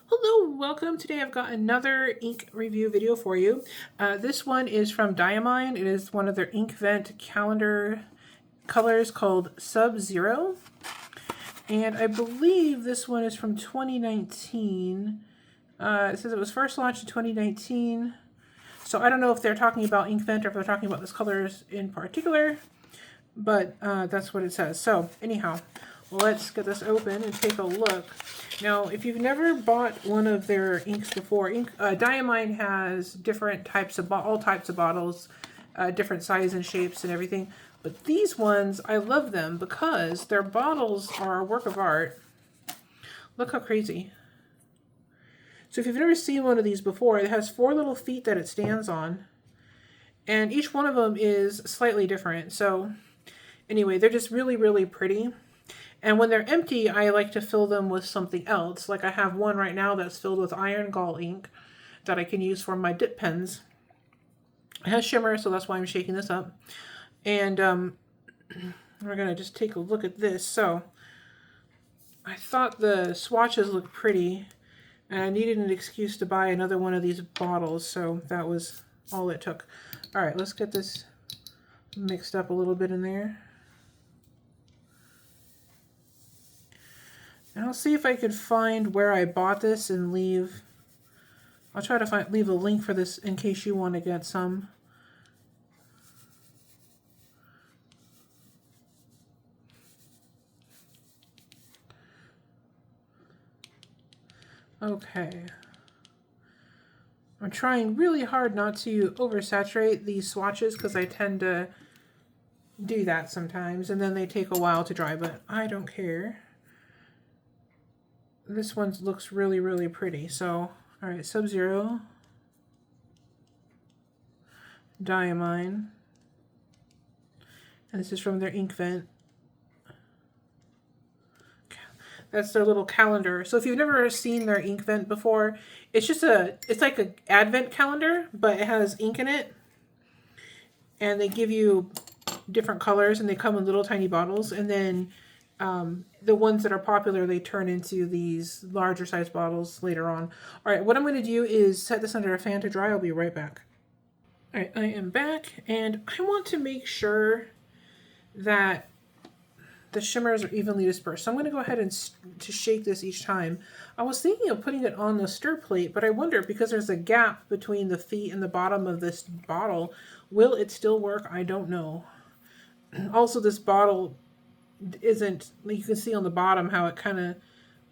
Hello, welcome. Today I've got another ink review video for you. This one is from Diamine. It is one of their ink vent calendar colors called Subzero. And I believe this one is from 2019. It says it was first launched in 2019. So I don't know if they're talking about ink vent or if they're talking about this colors in particular. But that's what it says. So anyhow, let's get this open and take a look. Now, if you've never bought one of their inks before, Diamine has different types of all types of bottles, different size and shapes and everything. But these ones, I love them because their bottles are a work of art. Look how crazy. So if you've never seen one of these before, it has 4 little feet that it stands on. And each one of them is slightly different. So anyway, they're just really, really pretty. And when they're empty, I like to fill them with something else. Like I have one right now that's filled with iron gall ink that I can use for my dip pens. It has shimmer, so that's why I'm shaking this up. And we're going to just take a look at this. So I thought the swatches looked pretty, and I needed an excuse to buy another one of these bottles, so that was all it took. All right, let's get this mixed up a little bit in there. And I'll see if I could find where I bought this and leave. I'll try to leave a link for this in case you want to get some. Okay. I'm trying really hard not to oversaturate these swatches because I tend to do that sometimes and then they take a while to dry, but I don't care. This one looks really, really pretty. So, all right, Subzero, Diamine, and this is from their ink vent. That's their little calendar. So if you've never seen their ink vent before, it's just it's like an advent calendar, but it has ink in it. And they give you different colors and they come in little tiny bottles. And then the ones that are popular, they turn into these larger size bottles later on. All right, what I'm going to do is set this under a fan to dry. I'll be right back. All right, I am back, and I want to make sure that the shimmers are evenly dispersed. So I'm going to go ahead and to shake this each time. I was thinking of putting it on the stir plate, but I wonder, because there's a gap between the feet and the bottom of this bottle, will it still work? I don't know. Also, this bottle isn't, you can see on the bottom how it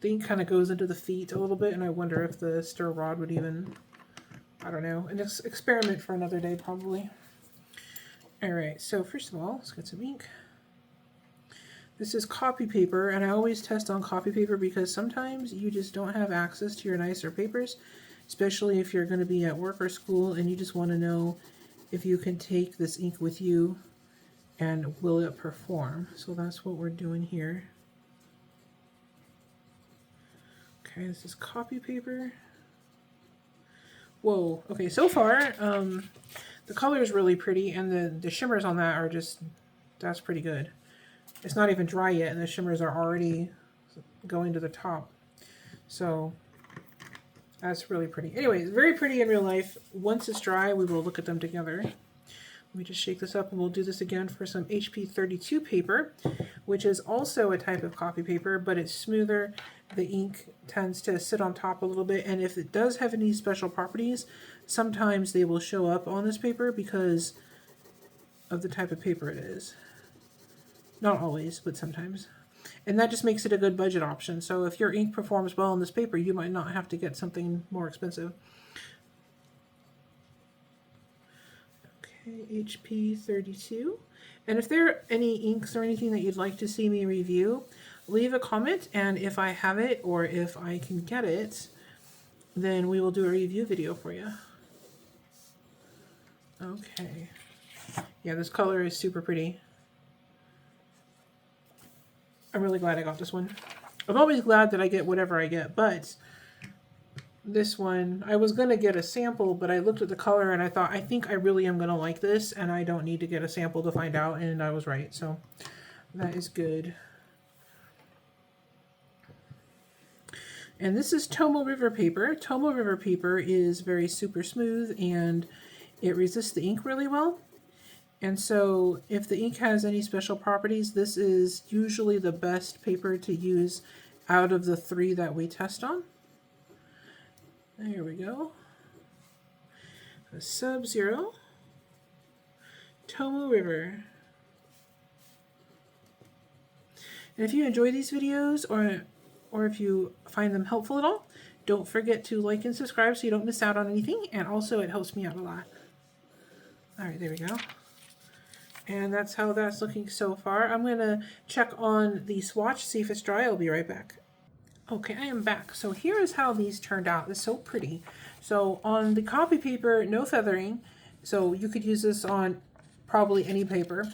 the ink kind of goes into the feet a little bit, and I wonder if the stir rod would even, I don't know, an experiment for another day probably. All right, so first of all, let's get some ink. This is copy paper, and I always test on copy paper because sometimes you just don't have access to your nicer papers, especially if you're going to be at work or school and you just want to know if you can take this ink with you and will it perform. So that's what we're doing here. Okay, this is copy paper. Whoa, okay, so far the color is really pretty, and the shimmers on that are just, that's pretty good. It's not even dry yet, and the shimmers are already going to the top. So that's really pretty. Anyways, very pretty in real life. Once it's dry, we will look at them together. Let me just shake this up, and we'll do this again for some HP 32 paper, which is also a type of copy paper, but it's smoother. The ink tends to sit on top a little bit, and if it does have any special properties, sometimes they will show up on this paper because of the type of paper it is. Not always, but sometimes. And that just makes it a good budget option. So if your ink performs well on this paper, you might not have to get something more expensive. Okay, HP 32. And if there are any inks or anything that you'd like to see me review, leave a comment, and if I have it or if I can get it, then we will do a review video for you. Okay. Yeah, this color is super pretty. I'm really glad I got this one. I'm always glad that I get whatever I get, but this one, I was going to get a sample, but I looked at the color and I thought, I think I really am going to like this, and I don't need to get a sample to find out, and I was right, so that is good. And this is Tomo River paper. Tomo River paper is very super smooth and it resists the ink really well. And so if the ink has any special properties, this is usually the best paper to use out of the 3 that we test on. There we go. A Subzero, Tomo River. And if you enjoy these videos or if you find them helpful at all, don't forget to like and subscribe so you don't miss out on anything. And also it helps me out a lot. All right, there we go. And that's how that's looking so far. I'm going to check on the swatch, see if it's dry. I'll be right back. Okay, I am back. So here is how these turned out. It's so pretty. So on the copy paper, no feathering. So you could use this on probably any paper.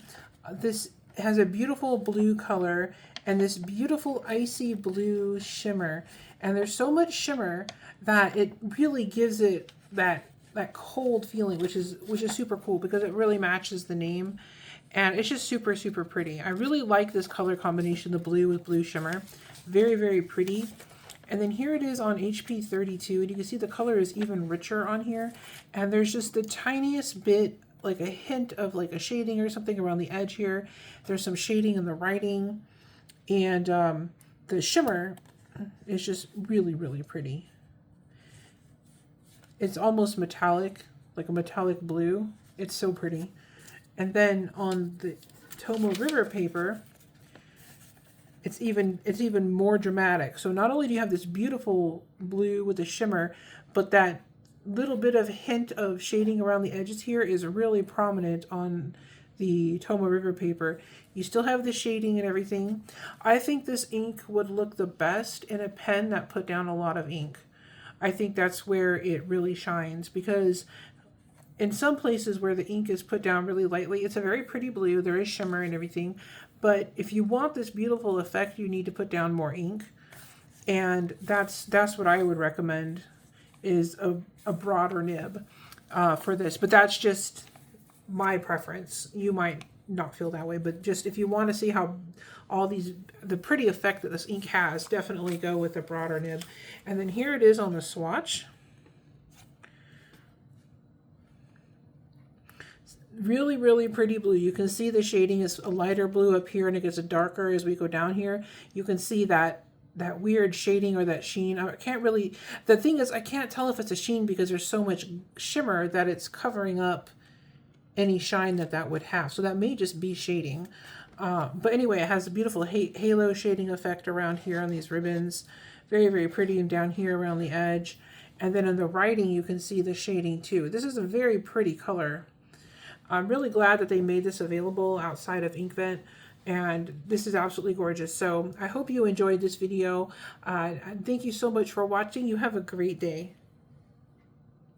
This has a beautiful blue color and this beautiful icy blue shimmer. And there's so much shimmer that it really gives it that cold feeling, which is super cool because it really matches the name. And it's just super, super pretty. I really like this color combination, the blue with blue shimmer. Very, very pretty. And then here it is on HP 32, and you can see the color is even richer on here. And there's just the tiniest bit, like a hint of like a shading or something around the edge here. There's some shading in the writing. And the shimmer is just really, really pretty. It's almost metallic, like a metallic blue. It's so pretty. And then on the Tomo River paper, it's even more dramatic. So not only do you have this beautiful blue with the shimmer, but that little bit of hint of shading around the edges here is really prominent on the Tomo River paper. You still have the shading and everything. I think this ink would look the best in a pen that put down a lot of ink. I think that's where it really shines, because in some places where the ink is put down really lightly, it's a very pretty blue, there is shimmer and everything, but if you want this beautiful effect, you need to put down more ink. And that's what I would recommend, is a broader nib for this. But that's just my preference. You might not feel that way, but just if you want to see how the pretty effect that this ink has, definitely go with a broader nib. And then here it is on the swatch. Really, really pretty blue. You can see the shading is a lighter blue up here and it gets darker as we go down here. You can see that weird shading or that sheen. I can't really, the thing is I can't tell if it's a sheen because there's so much shimmer that it's covering up any shine that would have. So that may just be shading. But anyway, it has a beautiful halo shading effect around here on these ribbons. Very, very pretty, and down here around the edge. And then in the writing, you can see the shading too. This is a very pretty color. I'm really glad that they made this available outside of Inkvent, and this is absolutely gorgeous. So I hope you enjoyed this video. Thank you so much for watching. You have a great day.